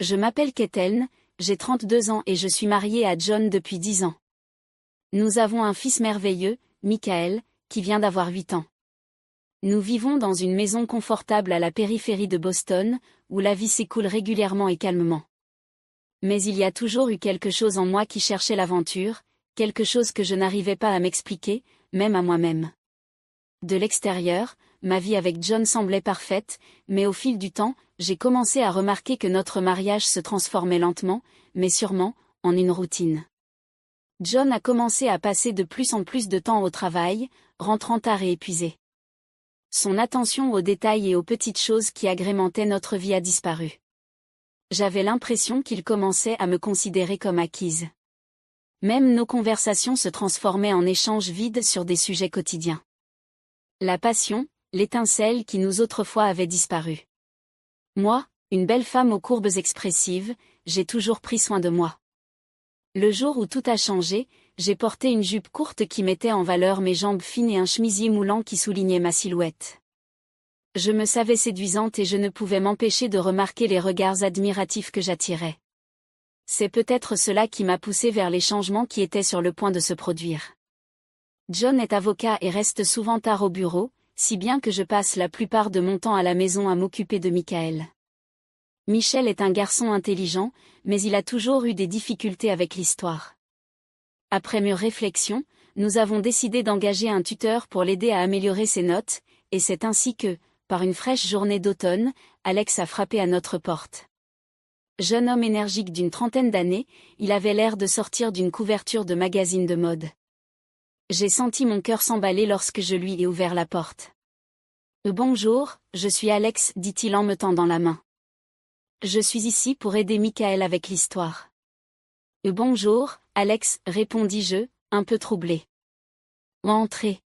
Je m'appelle Katelyn, j'ai 32 ans et je suis mariée à John depuis 10 ans. Nous avons un fils merveilleux, Michael, qui vient d'avoir 8 ans. Nous vivons dans une maison confortable à la périphérie de Boston, où la vie s'écoule régulièrement et calmement. Mais il y a toujours eu quelque chose en moi qui cherchait l'aventure, quelque chose que je n'arrivais pas à m'expliquer, même à moi-même. De l'extérieur, ma vie avec John semblait parfaite, mais au fil du temps, j'ai commencé à remarquer que notre mariage se transformait lentement, mais sûrement, en une routine. John a commencé à passer de plus en plus de temps au travail, rentrant tard et épuisé. Son attention aux détails et aux petites choses qui agrémentaient notre vie a disparu. J'avais l'impression qu'il commençait à me considérer comme acquise. Même nos conversations se transformaient en échanges vides sur des sujets quotidiens. La passion, l'étincelle qui nous autrefois avait disparu. Moi, une belle femme aux courbes expressives, j'ai toujours pris soin de moi. Le jour où tout a changé, j'ai porté une jupe courte qui mettait en valeur mes jambes fines et un chemisier moulant qui soulignait ma silhouette. Je me savais séduisante et je ne pouvais m'empêcher de remarquer les regards admiratifs que j'attirais. C'est peut-être cela qui m'a poussé vers les changements qui étaient sur le point de se produire. John est avocat et reste souvent tard au bureau, si bien que je passe la plupart de mon temps à la maison à m'occuper de Michael. Michel est un garçon intelligent, mais il a toujours eu des difficultés avec l'histoire. Après mûre réflexion, nous avons décidé d'engager un tuteur pour l'aider à améliorer ses notes, et c'est ainsi que, par une fraîche journée d'automne, Alex a frappé à notre porte. Jeune homme énergique d'une trentaine d'années, il avait l'air de sortir d'une couverture de magazine de mode. J'ai senti mon cœur s'emballer lorsque je lui ai ouvert la porte. « Bonjour, je suis Alex », dit-il en me tendant la main. « Je suis ici pour aider Michael avec l'histoire. »« Bonjour, Alex », répondis-je, un peu troublé. « Entrez. »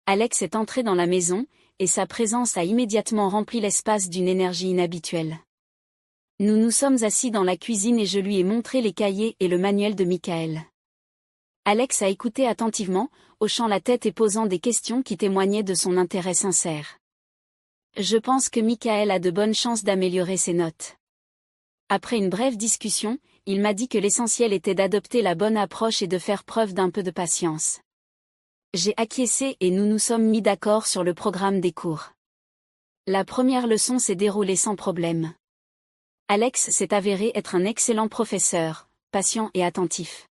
Alex est entré dans la maison, et sa présence a immédiatement rempli l'espace d'une énergie inhabituelle. Nous nous sommes assis dans la cuisine et je lui ai montré les cahiers et le manuel de Michael. Alex a écouté attentivement, hochant la tête et posant des questions qui témoignaient de son intérêt sincère. Je pense que Michael a de bonnes chances d'améliorer ses notes. Après une brève discussion, il m'a dit que l'essentiel était d'adopter la bonne approche et de faire preuve d'un peu de patience. J'ai acquiescé et nous nous sommes mis d'accord sur le programme des cours. La première leçon s'est déroulée sans problème. Alex s'est avéré être un excellent professeur, patient et attentif.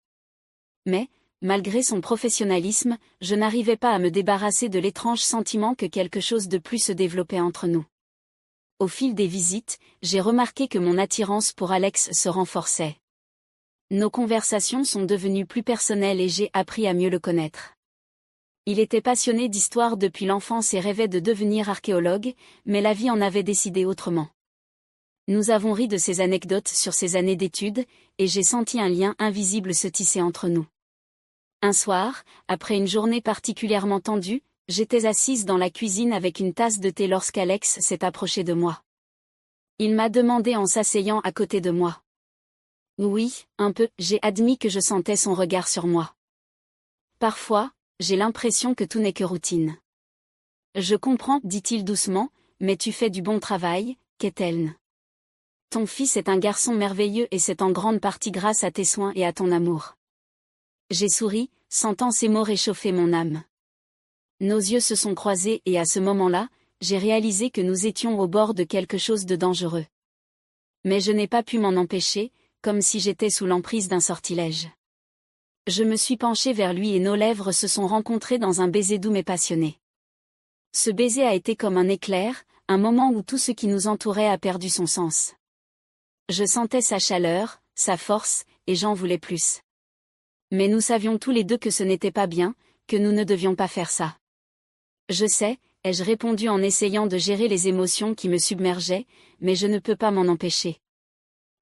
Mais, malgré son professionnalisme, je n'arrivais pas à me débarrasser de l'étrange sentiment que quelque chose de plus se développait entre nous. Au fil des visites, j'ai remarqué que mon attirance pour Alex se renforçait. Nos conversations sont devenues plus personnelles et j'ai appris à mieux le connaître. Il était passionné d'histoire depuis l'enfance et rêvait de devenir archéologue, mais la vie en avait décidé autrement. Nous avons ri de ses anecdotes sur ses années d'études, et j'ai senti un lien invisible se tisser entre nous. Un soir, après une journée particulièrement tendue, j'étais assise dans la cuisine avec une tasse de thé lorsqu'Alex s'est approché de moi. Il m'a demandé en s'asseyant à côté de moi. Oui, un peu, j'ai admis que je sentais son regard sur moi. Parfois, j'ai l'impression que tout n'est que routine. Je comprends, dit-il doucement, mais tu fais du bon travail, Katelyn. Ton fils est un garçon merveilleux et c'est en grande partie grâce à tes soins et à ton amour. J'ai souri, sentant ces mots réchauffer mon âme. Nos yeux se sont croisés et à ce moment-là, j'ai réalisé que nous étions au bord de quelque chose de dangereux. Mais je n'ai pas pu m'en empêcher, comme si j'étais sous l'emprise d'un sortilège. Je me suis penchée vers lui et nos lèvres se sont rencontrées dans un baiser doux mais passionné. Ce baiser a été comme un éclair, un moment où tout ce qui nous entourait a perdu son sens. Je sentais sa chaleur, sa force, et j'en voulais plus. Mais nous savions tous les deux que ce n'était pas bien, que nous ne devions pas faire ça. Je sais, ai-je répondu en essayant de gérer les émotions qui me submergeaient, mais je ne peux pas m'en empêcher.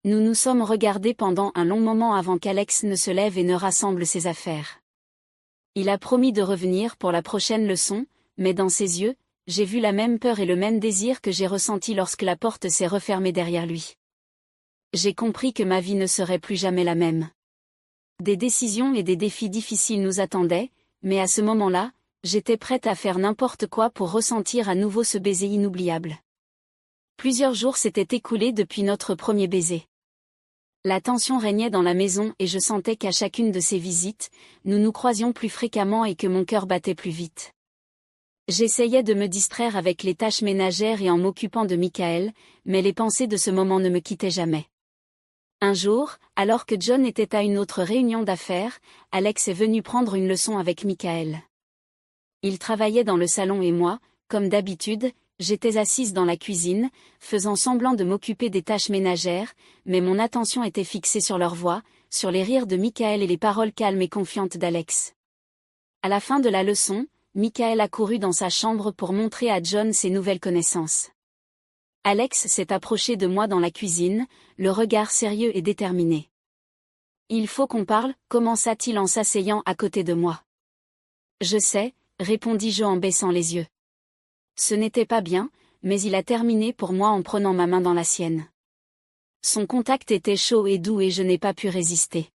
Nous nous sommes regardés pendant un long moment avant qu'Alex ne se lève et ne rassemble ses affaires. Il a promis de revenir pour la prochaine leçon, mais dans ses yeux, j'ai vu la même peur et le même désir que j'ai ressenti lorsque la porte s'est refermée derrière lui. J'ai compris que ma vie ne serait plus jamais la même. Des décisions et des défis difficiles nous attendaient, mais à ce moment-là, j'étais prête à faire n'importe quoi pour ressentir à nouveau ce baiser inoubliable. Plusieurs jours s'étaient écoulés depuis notre premier baiser. La tension régnait dans la maison et je sentais qu'à chacune de ces visites, nous nous croisions plus fréquemment et que mon cœur battait plus vite. J'essayais de me distraire avec les tâches ménagères et en m'occupant de Michael, mais les pensées de ce moment ne me quittaient jamais. Un jour, alors que John était à une autre réunion d'affaires, Alex est venu prendre une leçon avec Michael. Il travaillait dans le salon et moi, comme d'habitude, j'étais assise dans la cuisine, faisant semblant de m'occuper des tâches ménagères, mais mon attention était fixée sur leur voix, sur les rires de Michael et les paroles calmes et confiantes d'Alex. À la fin de la leçon, Michael accourut dans sa chambre pour montrer à John ses nouvelles connaissances. Alex s'est approché de moi dans la cuisine, le regard sérieux et déterminé. « Il faut qu'on parle », commença-t-il en s'asseyant à côté de moi. « Je sais », répondis-je en baissant les yeux. Ce n'était pas bien, mais il a terminé pour moi en prenant ma main dans la sienne. Son contact était chaud et doux et je n'ai pas pu résister.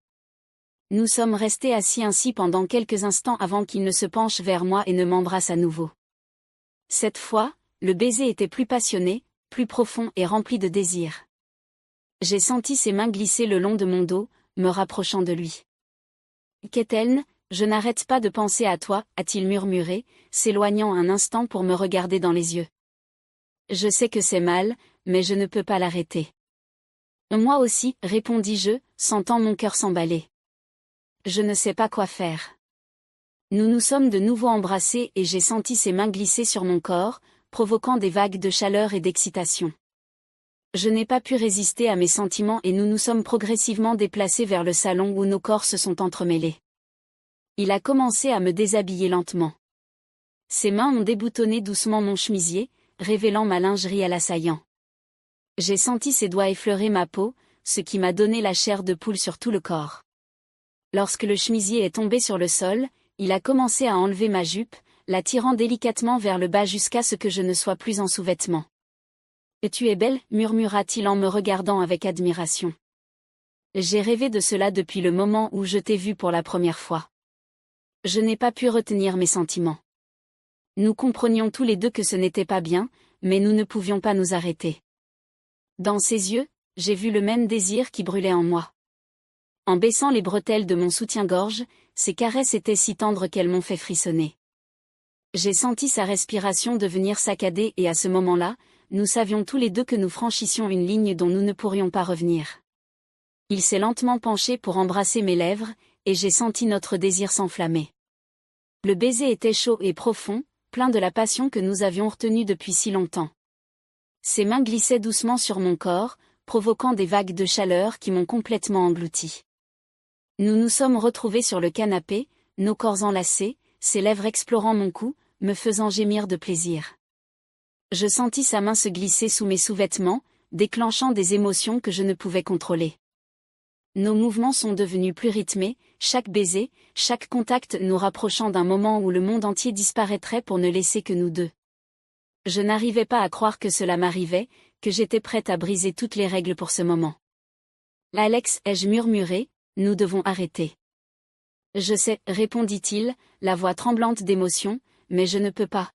Nous sommes restés assis ainsi pendant quelques instants avant qu'il ne se penche vers moi et ne m'embrasse à nouveau. Cette fois, le baiser était plus passionné, plus profond et rempli de désir. J'ai senti ses mains glisser le long de mon dos, me rapprochant de lui. « Keten, je n'arrête pas de penser à toi », a-t-il murmuré, s'éloignant un instant pour me regarder dans les yeux. Je sais que c'est mal, mais je ne peux pas l'arrêter. Moi aussi, répondis-je, sentant mon cœur s'emballer. Je ne sais pas quoi faire. Nous nous sommes de nouveau embrassés et j'ai senti ses mains glisser sur mon corps, provoquant des vagues de chaleur et d'excitation. Je n'ai pas pu résister à mes sentiments et nous nous sommes progressivement déplacés vers le salon où nos corps se sont entremêlés. Il a commencé à me déshabiller lentement. Ses mains ont déboutonné doucement mon chemisier, révélant ma lingerie à l'assaillant. J'ai senti ses doigts effleurer ma peau, ce qui m'a donné la chair de poule sur tout le corps. Lorsque le chemisier est tombé sur le sol, il a commencé à enlever ma jupe, la tirant délicatement vers le bas jusqu'à ce que je ne sois plus en sous-vêtements. « Et tu es belle », murmura-t-il en me regardant avec admiration. J'ai rêvé de cela depuis le moment où je t'ai vue pour la première fois. Je n'ai pas pu retenir mes sentiments. Nous comprenions tous les deux que ce n'était pas bien, mais nous ne pouvions pas nous arrêter. Dans ses yeux, j'ai vu le même désir qui brûlait en moi. En baissant les bretelles de mon soutien-gorge, ses caresses étaient si tendres qu'elles m'ont fait frissonner. J'ai senti sa respiration devenir saccadée et à ce moment-là, nous savions tous les deux que nous franchissions une ligne dont nous ne pourrions pas revenir. Il s'est lentement penché pour embrasser mes lèvres, et j'ai senti notre désir s'enflammer. Le baiser était chaud et profond, plein de la passion que nous avions retenue depuis si longtemps. Ses mains glissaient doucement sur mon corps, provoquant des vagues de chaleur qui m'ont complètement englouti. Nous nous sommes retrouvés sur le canapé, nos corps enlacés, ses lèvres explorant mon cou, me faisant gémir de plaisir. Je sentis sa main se glisser sous mes sous-vêtements, déclenchant des émotions que je ne pouvais contrôler. Nos mouvements sont devenus plus rythmés, chaque baiser, chaque contact nous rapprochant d'un moment où le monde entier disparaîtrait pour ne laisser que nous deux. Je n'arrivais pas à croire que cela m'arrivait, que j'étais prête à briser toutes les règles pour ce moment. « Alex », ai-je murmuré, « nous devons arrêter. » « Je sais », répondit-il, la voix tremblante d'émotion, « mais je ne peux pas. »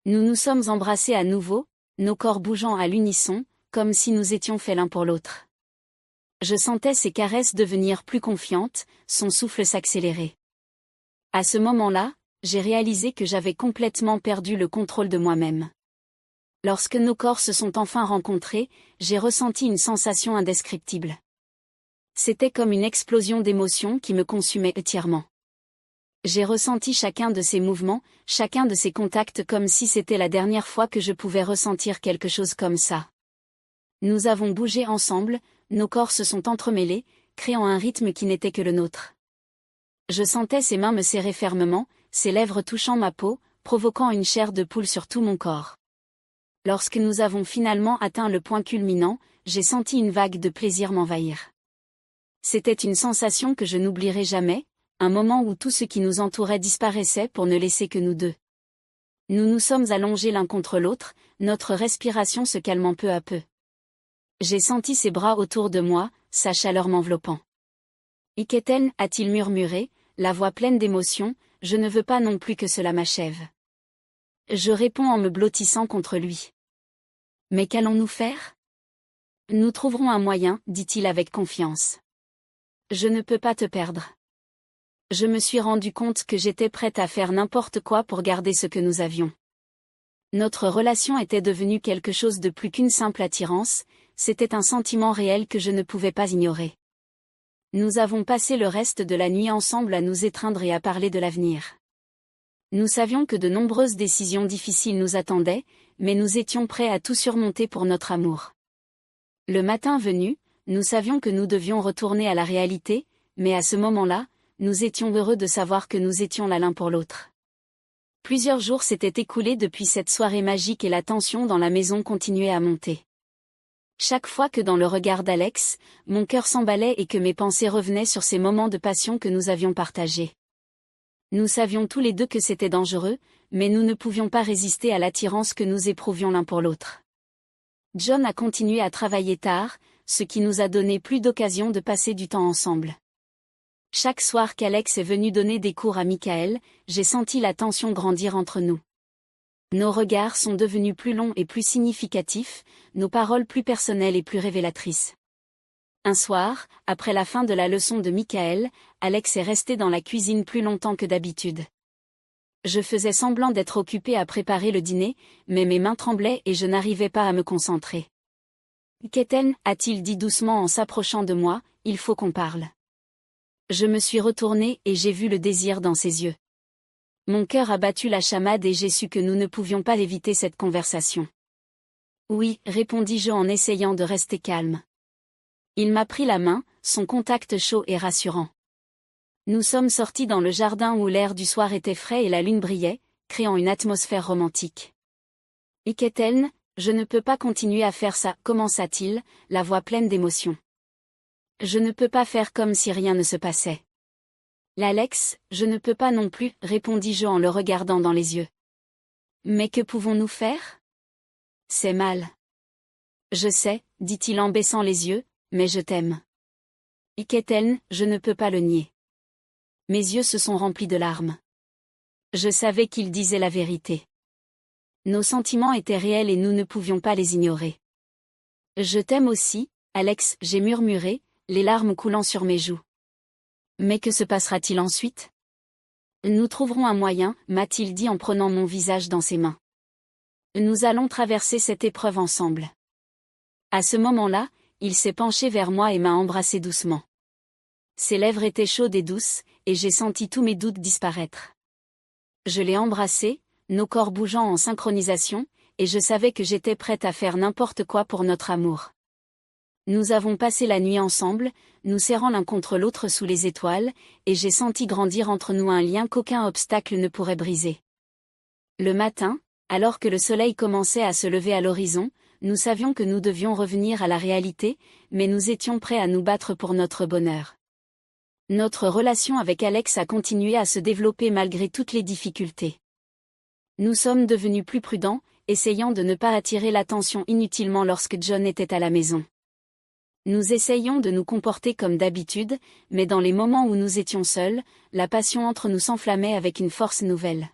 Nous nous sommes embrassés à nouveau, nos corps bougeant à l'unisson, comme si nous étions faits l'un pour l'autre. Je sentais ses caresses devenir plus confiantes, son souffle s'accélérer. À ce moment-là, j'ai réalisé que j'avais complètement perdu le contrôle de moi-même. Lorsque nos corps se sont enfin rencontrés, j'ai ressenti une sensation indescriptible. C'était comme une explosion d'émotions qui me consumait entièrement. J'ai ressenti chacun de ces mouvements, chacun de ces contacts comme si c'était la dernière fois que je pouvais ressentir quelque chose comme ça. Nous avons bougé ensemble, nos corps se sont entremêlés, créant un rythme qui n'était que le nôtre. Je sentais ses mains me serrer fermement, ses lèvres touchant ma peau, provoquant une chair de poule sur tout mon corps. Lorsque nous avons finalement atteint le point culminant, j'ai senti une vague de plaisir m'envahir. C'était une sensation que je n'oublierai jamais, un moment où tout ce qui nous entourait disparaissait pour ne laisser que nous deux. Nous nous sommes allongés l'un contre l'autre, notre respiration se calmant peu à peu. J'ai senti ses bras autour de moi, sa chaleur m'enveloppant. « Iketen », a-t-il murmuré, la voix pleine d'émotion, « je ne veux pas non plus que cela m'achève. » Je réponds en me blottissant contre lui. Mais qu'allons-nous faire? Nous trouverons un moyen, dit-il avec confiance. Je ne peux pas te perdre. Je me suis rendu compte que j'étais prête à faire n'importe quoi pour garder ce que nous avions. Notre relation était devenue quelque chose de plus qu'une simple attirance, c'était un sentiment réel que je ne pouvais pas ignorer. Nous avons passé le reste de la nuit ensemble à nous étreindre et à parler de l'avenir. Nous savions que de nombreuses décisions difficiles nous attendaient, mais nous étions prêts à tout surmonter pour notre amour. Le matin venu, nous savions que nous devions retourner à la réalité, mais à ce moment-là, nous étions heureux de savoir que nous étions là l'un pour l'autre. Plusieurs jours s'étaient écoulés depuis cette soirée magique et la tension dans la maison continuait à monter. Chaque fois que dans le regard d'Alex, mon cœur s'emballait et que mes pensées revenaient sur ces moments de passion que nous avions partagés. Nous savions tous les deux que c'était dangereux, mais nous ne pouvions pas résister à l'attirance que nous éprouvions l'un pour l'autre. John a continué à travailler tard, ce qui nous a donné plus d'occasions de passer du temps ensemble. Chaque soir qu'Alex est venu donner des cours à Michael, j'ai senti la tension grandir entre nous. Nos regards sont devenus plus longs et plus significatifs, nos paroles plus personnelles et plus révélatrices. Un soir, après la fin de la leçon de Michael, Alex est resté dans la cuisine plus longtemps que d'habitude. Je faisais semblant d'être occupée à préparer le dîner, mais mes mains tremblaient et je n'arrivais pas à me concentrer. « Keten » a-t-il dit doucement en s'approchant de moi, « il faut qu'on parle. » Je me suis retournée et j'ai vu le désir dans ses yeux. Mon cœur a battu la chamade et j'ai su que nous ne pouvions pas éviter cette conversation. « Oui » répondis-je en essayant de rester calme. Il m'a pris la main, son contact chaud et rassurant. Nous sommes sortis dans le jardin où l'air du soir était frais et la lune brillait, créant une atmosphère romantique. « Iketen, je ne peux pas continuer à faire ça » commença-t-il, la voix pleine d'émotion. Je ne peux pas faire comme si rien ne se passait. L'Alex, je ne peux pas non plus, répondis-je en le regardant dans les yeux. Mais que pouvons-nous faire? C'est mal. Je sais, dit-il en baissant les yeux, mais je t'aime. Iketen, je ne peux pas le nier. Mes yeux se sont remplis de larmes. Je savais qu'il disait la vérité. Nos sentiments étaient réels et nous ne pouvions pas les ignorer. Je t'aime aussi, Alex, j'ai murmuré, les larmes coulant sur mes joues. Mais que se passera-t-il ensuite? Nous trouverons un moyen, m'a-t-il dit en prenant mon visage dans ses mains. Nous allons traverser cette épreuve ensemble. À ce moment-là, il s'est penché vers moi et m'a embrassé doucement. Ses lèvres étaient chaudes et douces, et j'ai senti tous mes doutes disparaître. Je l'ai embrassé, nos corps bougeant en synchronisation, et je savais que j'étais prête à faire n'importe quoi pour notre amour. Nous avons passé la nuit ensemble, nous serrant l'un contre l'autre sous les étoiles, et j'ai senti grandir entre nous un lien qu'aucun obstacle ne pourrait briser. Le matin, alors que le soleil commençait à se lever à l'horizon, nous savions que nous devions revenir à la réalité, mais nous étions prêts à nous battre pour notre bonheur. Notre relation avec Alex a continué à se développer malgré toutes les difficultés. Nous sommes devenus plus prudents, essayant de ne pas attirer l'attention inutilement lorsque John était à la maison. Nous essayions de nous comporter comme d'habitude, mais dans les moments où nous étions seuls, la passion entre nous s'enflammait avec une force nouvelle.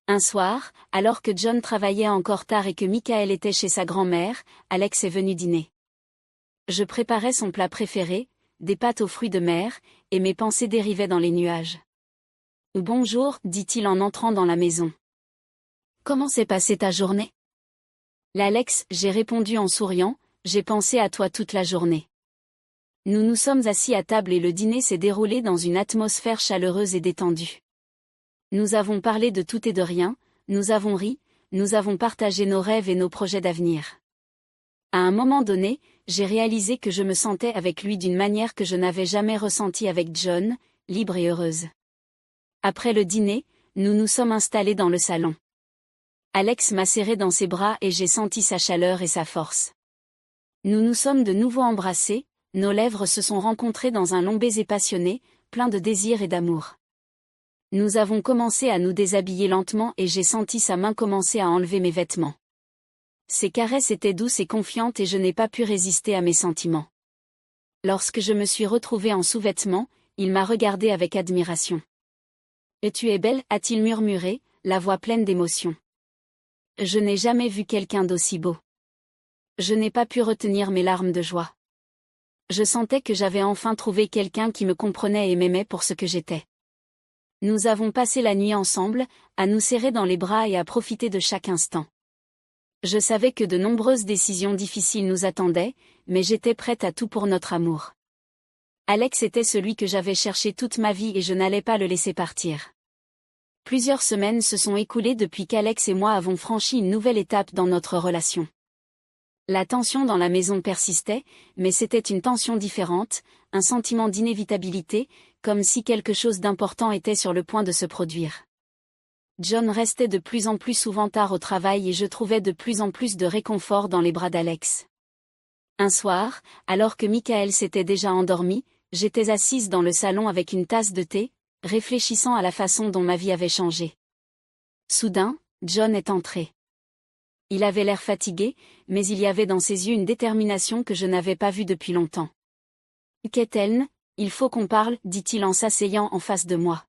Un soir, alors que John travaillait encore tard et que Michael était chez sa grand-mère, Alex est venu dîner. Je préparais son plat préféré, des pâtes aux fruits de mer, et mes pensées dérivaient dans les nuages. « Bonjour » dit-il en entrant dans la maison. « Comment s'est passée ta journée ?» L'Alex, j'ai répondu en souriant, j'ai pensé à toi toute la journée. Nous nous sommes assis à table et le dîner s'est déroulé dans une atmosphère chaleureuse et détendue. Nous avons parlé de tout et de rien, nous avons ri, nous avons partagé nos rêves et nos projets d'avenir. À un moment donné, j'ai réalisé que je me sentais avec lui d'une manière que je n'avais jamais ressentie avec John, libre et heureuse. Après le dîner, nous nous sommes installés dans le salon. Alex m'a serré dans ses bras et j'ai senti sa chaleur et sa force. Nous nous sommes de nouveau embrassés, nos lèvres se sont rencontrées dans un long baiser passionné, plein de désir et d'amour. Nous avons commencé à nous déshabiller lentement et j'ai senti sa main commencer à enlever mes vêtements. Ses caresses étaient douces et confiantes et je n'ai pas pu résister à mes sentiments. Lorsque je me suis retrouvée en sous-vêtements, il m'a regardée avec admiration. « Et tu es belle » a-t-il murmuré, la voix pleine d'émotion. Je n'ai jamais vu quelqu'un d'aussi beau. Je n'ai pas pu retenir mes larmes de joie. Je sentais que j'avais enfin trouvé quelqu'un qui me comprenait et m'aimait pour ce que j'étais. Nous avons passé la nuit ensemble, à nous serrer dans les bras et à profiter de chaque instant. Je savais que de nombreuses décisions difficiles nous attendaient, mais j'étais prête à tout pour notre amour. Alex était celui que j'avais cherché toute ma vie et je n'allais pas le laisser partir. Plusieurs semaines se sont écoulées depuis qu'Alex et moi avons franchi une nouvelle étape dans notre relation. La tension dans la maison persistait, mais c'était une tension différente, un sentiment d'inévitabilité, comme si quelque chose d'important était sur le point de se produire. John restait de plus en plus souvent tard au travail et je trouvais de plus en plus de réconfort dans les bras d'Alex. Un soir, alors que Michael s'était déjà endormi, j'étais assise dans le salon avec une tasse de thé, réfléchissant à la façon dont ma vie avait changé. Soudain, John est entré. Il avait l'air fatigué, mais il y avait dans ses yeux une détermination que je n'avais pas vue depuis longtemps. « Kethlen, il faut qu'on parle, dit-il en s'asseyant en face de moi.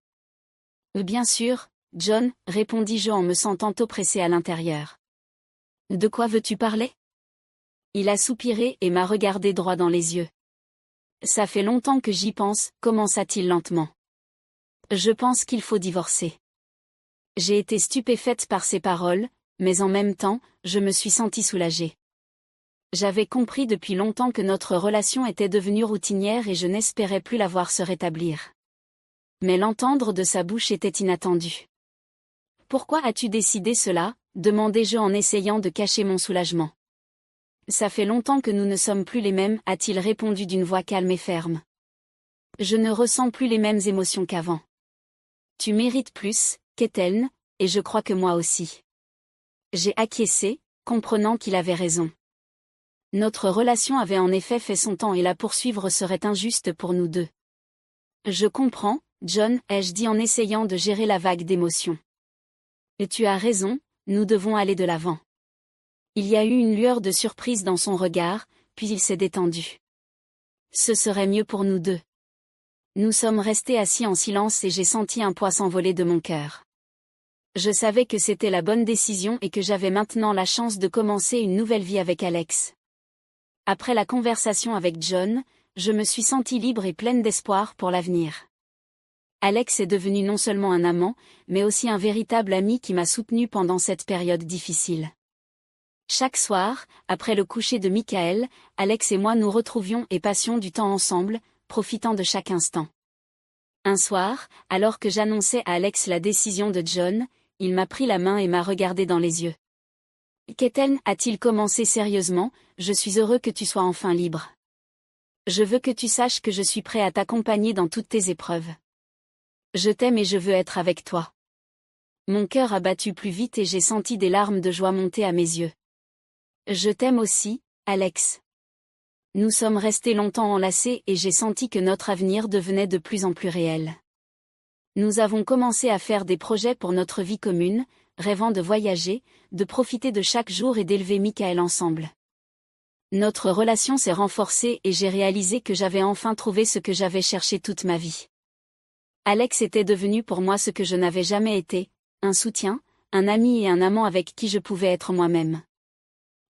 « Bien sûr, John, répondis-je en me sentant oppressée à l'intérieur. « De quoi veux-tu parler ?» Il a soupiré et m'a regardé droit dans les yeux. « Ça fait longtemps que j'y pense, commença-t-il lentement. Je pense qu'il faut divorcer. » J'ai été stupéfaite par ces paroles, mais en même temps, je me suis sentie soulagée. J'avais compris depuis longtemps que notre relation était devenue routinière et je n'espérais plus la voir se rétablir. Mais l'entendre de sa bouche était inattendu. « Pourquoi as-tu décidé cela ?» demandai-je en essayant de cacher mon soulagement. « Ça fait longtemps que nous ne sommes plus les mêmes, a-t-il répondu d'une voix calme et ferme. Je ne ressens plus les mêmes émotions qu'avant. Tu mérites plus, Kethlen, et je crois que moi aussi. J'ai acquiescé, comprenant qu'il avait raison. Notre relation avait en effet fait son temps et la poursuivre serait injuste pour nous deux. Je comprends, John, ai-je dit en essayant de gérer la vague d'émotions. Et tu as raison, nous devons aller de l'avant. Il y a eu une lueur de surprise dans son regard, puis il s'est détendu. Ce serait mieux pour nous deux. Nous sommes restés assis en silence et j'ai senti un poids s'envoler de mon cœur. Je savais que c'était la bonne décision et que j'avais maintenant la chance de commencer une nouvelle vie avec Alex. Après la conversation avec John, je me suis sentie libre et pleine d'espoir pour l'avenir. Alex est devenu non seulement un amant, mais aussi un véritable ami qui m'a soutenue pendant cette période difficile. Chaque soir, après le coucher de Michael, Alex et moi nous retrouvions et passions du temps ensemble, profitant de chaque instant. Un soir, alors que j'annonçais à Alex la décision de John, il m'a pris la main et m'a regardé dans les yeux. « Kethlen, a-t-il commencé sérieusement, je suis heureux que tu sois enfin libre. Je veux que tu saches que je suis prêt à t'accompagner dans toutes tes épreuves. Je t'aime et je veux être avec toi. » Mon cœur a battu plus vite et j'ai senti des larmes de joie monter à mes yeux. « Je t'aime aussi, Alex. » Nous sommes restés longtemps enlacés et j'ai senti que notre avenir devenait de plus en plus réel. Nous avons commencé à faire des projets pour notre vie commune, rêvant de voyager, de profiter de chaque jour et d'élever Michael ensemble. Notre relation s'est renforcée et j'ai réalisé que j'avais enfin trouvé ce que j'avais cherché toute ma vie. Alex était devenu pour moi ce que je n'avais jamais été, un soutien, un ami et un amant avec qui je pouvais être moi-même.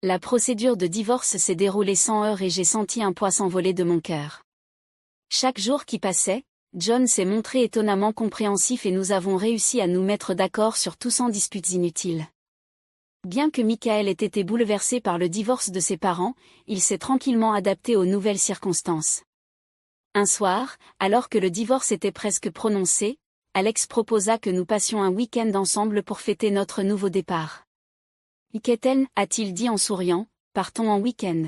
La procédure de divorce s'est déroulée sans heurts et j'ai senti un poids s'envoler de mon cœur. Chaque jour qui passait, John s'est montré étonnamment compréhensif et nous avons réussi à nous mettre d'accord sur tout sans disputes inutiles. Bien que Michael ait été bouleversé par le divorce de ses parents, il s'est tranquillement adapté aux nouvelles circonstances. Un soir, alors que le divorce était presque prononcé, Alex proposa que nous passions un week-end ensemble pour fêter notre nouveau départ. « Kethlen, a-t-il dit en souriant, partons en week-end.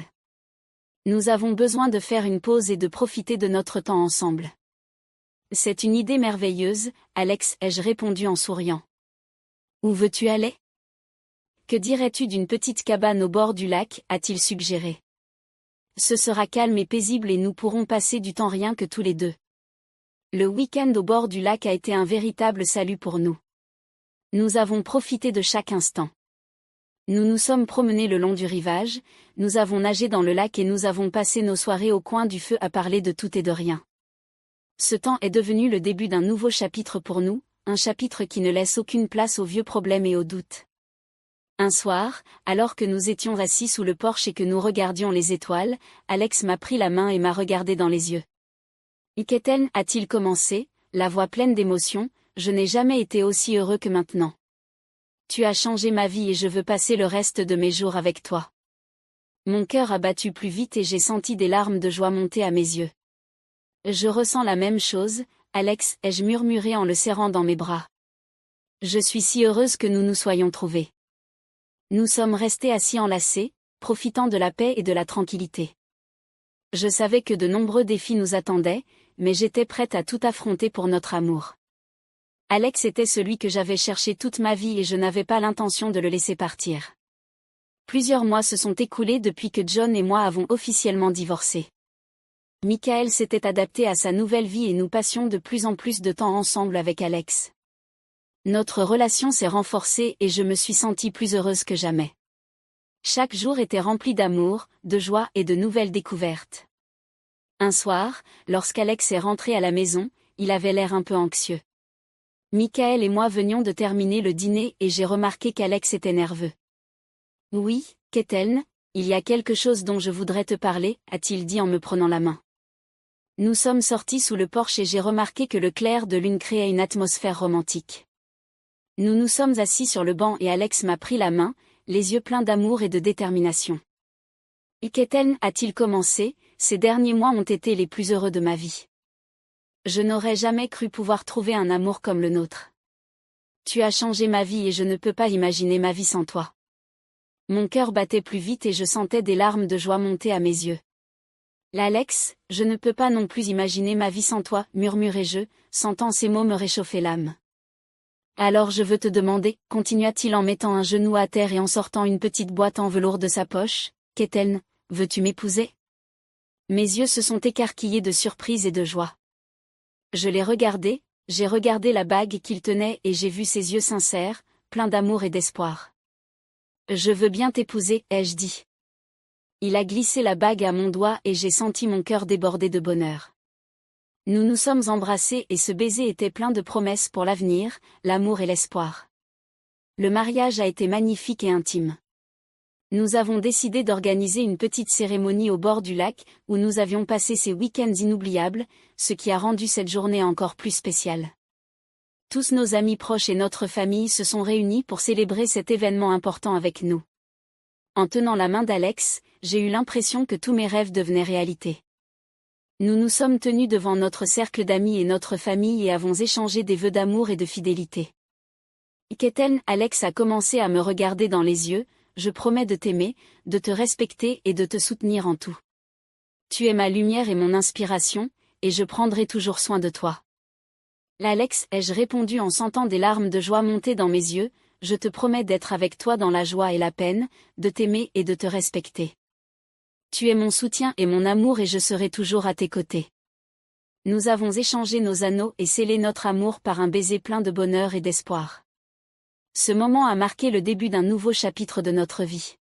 Nous avons besoin de faire une pause et de profiter de notre temps ensemble. » C'est une idée merveilleuse, Alex, ai-je répondu en souriant. Où veux-tu aller? Que dirais-tu d'une petite cabane au bord du lac, a-t-il suggéré. Ce sera calme et paisible et nous pourrons passer du temps rien que tous les deux. Le week-end au bord du lac a été un véritable salut pour nous. Nous avons profité de chaque instant. Nous nous sommes promenés le long du rivage, nous avons nagé dans le lac et nous avons passé nos soirées au coin du feu à parler de tout et de rien. Ce temps est devenu le début d'un nouveau chapitre pour nous, un chapitre qui ne laisse aucune place aux vieux problèmes et aux doutes. Un soir, alors que nous étions assis sous le porche et que nous regardions les étoiles, Alex m'a pris la main et m'a regardé dans les yeux. Iketen, a-t-il commencé, la voix pleine d'émotion, je n'ai jamais été aussi heureux que maintenant. Tu as changé ma vie et je veux passer le reste de mes jours avec toi. Mon cœur a battu plus vite et j'ai senti des larmes de joie monter à mes yeux. Je ressens la même chose, Alex, ai-je murmuré en le serrant dans mes bras. Je suis si heureuse que nous nous soyons trouvés. Nous sommes restés assis enlacés, profitant de la paix et de la tranquillité. Je savais que de nombreux défis nous attendaient, mais j'étais prête à tout affronter pour notre amour. Alex était celui que j'avais cherché toute ma vie et je n'avais pas l'intention de le laisser partir. Plusieurs mois se sont écoulés depuis que John et moi avons officiellement divorcé. Michael s'était adapté à sa nouvelle vie et nous passions de plus en plus de temps ensemble avec Alex. Notre relation s'est renforcée et je me suis sentie plus heureuse que jamais. Chaque jour était rempli d'amour, de joie et de nouvelles découvertes. Un soir, lorsqu'Alex est rentré à la maison, il avait l'air un peu anxieux. Michael et moi venions de terminer le dîner et j'ai remarqué qu'Alex était nerveux. « Oui, Keten, il y a quelque chose dont je voudrais te parler, a-t-il dit en me prenant la main. Nous sommes sortis sous le porche et j'ai remarqué que le clair de lune créait une atmosphère romantique. Nous nous sommes assis sur le banc et Alex m'a pris la main, les yeux pleins d'amour et de détermination. « Iketen, a-t-il commencé, ces derniers mois ont été les plus heureux de ma vie. Je n'aurais jamais cru pouvoir trouver un amour comme le nôtre. Tu as changé ma vie et je ne peux pas imaginer ma vie sans toi. » Mon cœur battait plus vite et je sentais des larmes de joie monter à mes yeux. « L'Alex, je ne peux pas non plus imaginer ma vie sans toi, murmurai-je, sentant ces mots me réchauffer l'âme. Alors je veux te demander, continua-t-il en mettant un genou à terre et en sortant une petite boîte en velours de sa poche, Keten, veux-tu m'épouser? Mes yeux se sont écarquillés de surprise et de joie. Je l'ai regardé, j'ai regardé la bague qu'il tenait et j'ai vu ses yeux sincères, pleins d'amour et d'espoir. Je veux bien t'épouser, ai-je dit. Il a glissé la bague à mon doigt et j'ai senti mon cœur déborder de bonheur. Nous nous sommes embrassés et ce baiser était plein de promesses pour l'avenir, l'amour et l'espoir. Le mariage a été magnifique et intime. Nous avons décidé d'organiser une petite cérémonie au bord du lac, où nous avions passé ces week-ends inoubliables, ce qui a rendu cette journée encore plus spéciale. Tous nos amis proches et notre famille se sont réunis pour célébrer cet événement important avec nous. En tenant la main d'Alex, j'ai eu l'impression que tous mes rêves devenaient réalité. Nous nous sommes tenus devant notre cercle d'amis et notre famille et avons échangé des vœux d'amour et de fidélité. Keten, Alex a commencé à me regarder dans les yeux, je promets de t'aimer, de te respecter et de te soutenir en tout. Tu es ma lumière et mon inspiration, et je prendrai toujours soin de toi. L'Alex, ai-je répondu en sentant des larmes de joie monter dans mes yeux, je te promets d'être avec toi dans la joie et la peine, de t'aimer et de te respecter. Tu es mon soutien et mon amour et je serai toujours à tes côtés. Nous avons échangé nos anneaux et scellé notre amour par un baiser plein de bonheur et d'espoir. Ce moment a marqué le début d'un nouveau chapitre de notre vie.